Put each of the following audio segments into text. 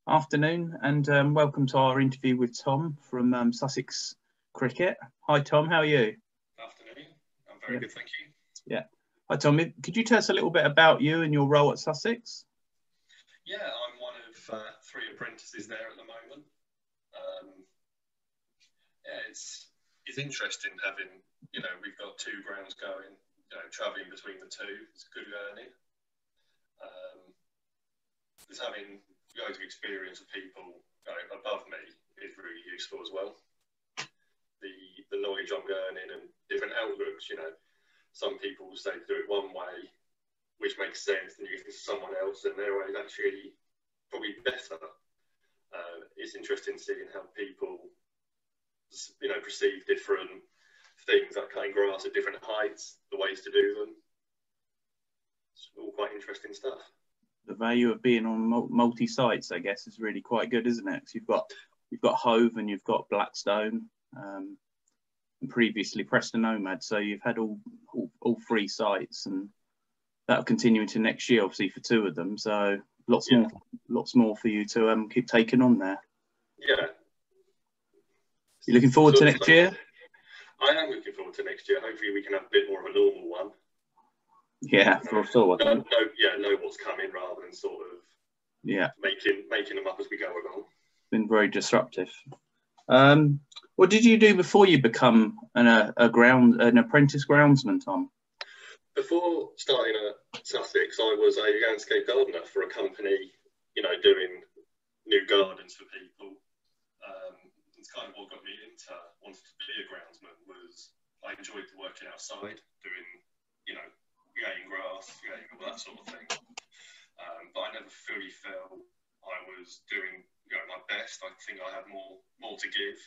Afternoon, and welcome to our interview with Tom from Sussex Cricket. Hi, Tom. How are you? Afternoon. I'm very good, thank you. Yeah. Hi, Tom. Could you tell us a little bit about you and your role at Sussex? Yeah, I'm one of three apprentices there at the moment. Yeah, it's interesting having, we've got two grounds going, travelling between the two. It's good learning. Just having loads of experience of people above me is really useful as well. The knowledge I'm learning and different outlooks, some people say do it one way, which makes sense, and you listen to someone else and their way is actually probably better. It's interesting seeing how people, perceive different things like cutting grass at different heights, the ways to do them. It's all quite interesting stuff. The value of being on multi-sites, I guess, is really quite good, isn't it? Because you've got Hove and you've got Blackstone, and previously Preston Nomad, so you've had all three sites, and that'll continue into next year, obviously, for two of them. So lots more for you to keep taking on there. Yeah. You looking forward to next year? I am looking forward to next year. Hopefully, we can have a bit more of a normal one. Yeah, for sure. Know what's coming rather than sort of making them up as we go along. Been very disruptive. What did you do before you become an apprentice groundsman, Tom? Before starting at Sussex, I was a landscape gardener for a company, doing new gardens for people. It's kind of what got me into wanting to be a groundsman. Was I enjoyed working outside, doing, laying grass, all that sort of thing. But I never fully felt I was doing my best. I think I had more to give.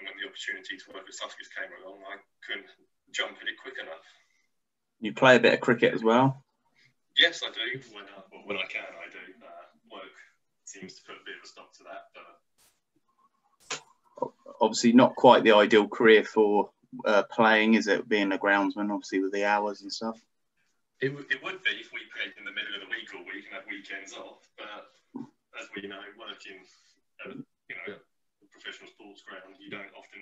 And when the opportunity to work at Sussex came along, I couldn't jump at it quick enough. You play a bit of cricket as well? Yes, I do. When I can, I do. Work seems to put a bit of a stop to that. But obviously not quite the ideal career for playing, is it, being a groundsman, obviously, with the hours and stuff? It would be if we played in the middle of the week all week and had weekends off. But as we know, working at a professional sports ground, you don't often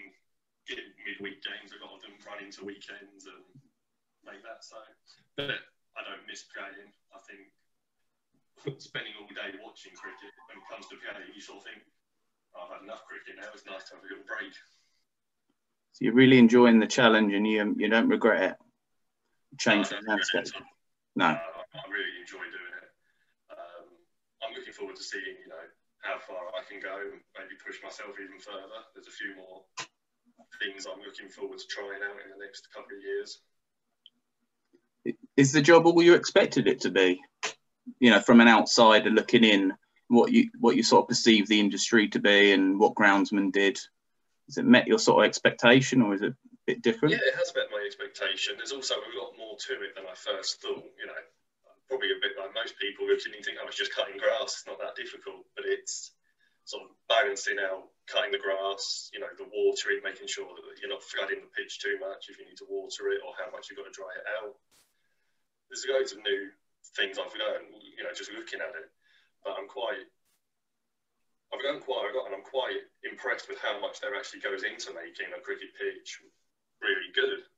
get midweek games. A lot of them run into weekends and make that so. But I don't miss playing. I think spending all day watching cricket, when it comes to playing, you sort of think, I've had enough cricket now, it's nice to have a little break. So you're really enjoying the challenge and you don't regret it? Change the landscape? No. I really enjoy doing it. I'm looking forward to seeing, how far I can go and maybe push myself even further. There's a few more things I'm looking forward to trying out in the next couple of years. Is the job all you expected it to be? From an outsider looking in, what you sort of perceive the industry to be and what groundsmen did. Has it met your sort of expectation, or is it a bit different? Yeah, it has met my expectation. There's also a lot more to it than I first thought. Probably a bit like most people looking and think, I was just cutting grass. It's not that difficult, but it's sort of balancing out cutting the grass, the watering, making sure that you're not flooding the pitch too much if you need to water it, or how much you've got to dry it out. There's loads of new things I've learned, just looking at it. But I've learned quite a lot, and I'm quite impressed with how much there actually goes into making a cricket pitch really good.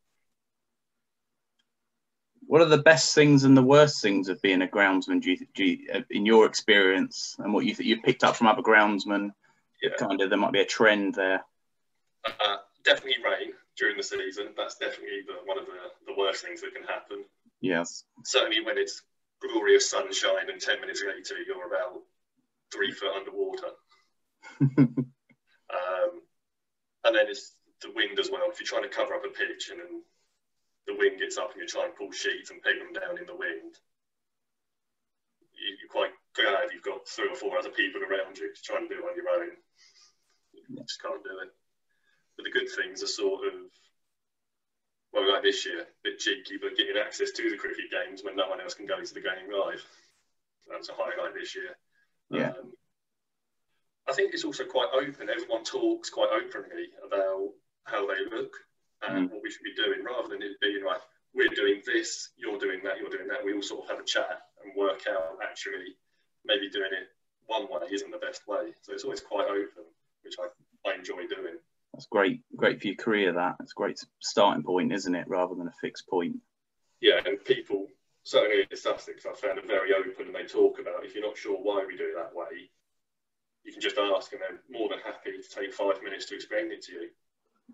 What are the best things and the worst things of being a groundsman, do you, in your experience, and what you've picked up from other groundsmen? Yeah. Kind of, there might be a trend there. Definitely rain during the season. That's definitely one of the worst things that can happen. Yes. Certainly when it's glorious sunshine and 10 minutes later you're about 3 foot underwater. And then it's the wind as well. If you're trying to cover up a pitch and then the wind gets up and you try and pull sheets and peg them down in the wind, you're quite glad you've got 3 or 4 other people around you to try and do it on your own. You just can't do it. But the good things are sort of, well, like this year, a bit cheeky, but getting access to the cricket games when no one else can go to the game live. That's a highlight this year. Yeah. I think it's also quite open. Everyone talks quite openly about how they look and what we should be doing, rather than it being like, we're doing this, you're doing that, you're doing that. We all sort of have a chat and work out actually maybe doing it one way isn't the best way. So it's always quite open, which I enjoy doing. That's great for your career. That's a great starting point, isn't it, rather than a fixed point? Yeah, and people, certainly in Sussex, I found are very open, and they talk about, if you're not sure why we do it that way, you can just ask, and they're more than happy to take 5 minutes to explain it to you.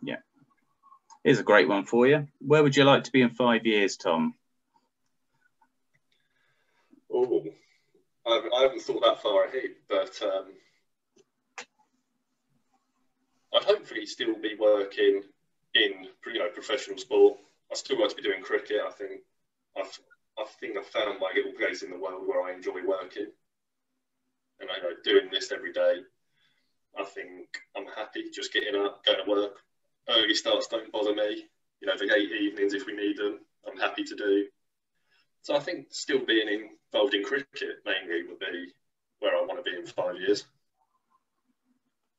Yeah. Here's a great one for you. Where would you like to be in 5 years, Tom? Oh, I haven't thought that far ahead, but I'd hopefully still be working in, professional sport. I still like to be doing cricket. I think I've found my little place in the world where I enjoy working, and doing this every day. I think I'm happy just getting up, going to work. Early starts don't bother me. The late evenings, if we need them, I'm happy to do. So I think still being involved in cricket mainly would be where I want to be in 5 years. I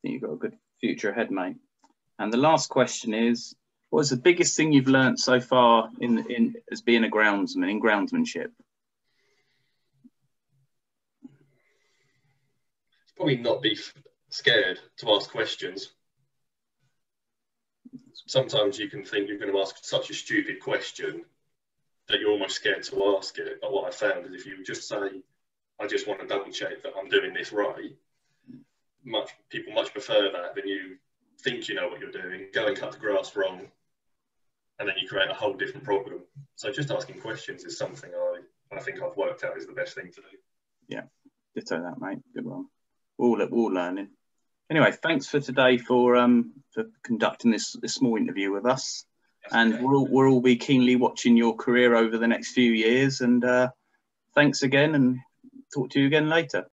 think you've got a good future ahead, mate. And the last question is, what is the biggest thing you've learnt so far in as being a groundsman, in groundsmanship? It's probably not be scared to ask questions. Sometimes you can think you're going to ask such a stupid question that you're almost scared to ask it. But what I found is if you just say, I just want to double check that I'm doing this right, people much prefer that than you think you know what you're doing, go and cut the grass wrong, and then you create a whole different problem. So just asking questions is something I think I've worked out is the best thing to do. Yeah, ditto that, mate. Good one. We're all learning. Anyway, thanks for today for conducting this small interview with us. That's and okay. we'll all be keenly watching your career over the next few years. And thanks again, and talk to you again later.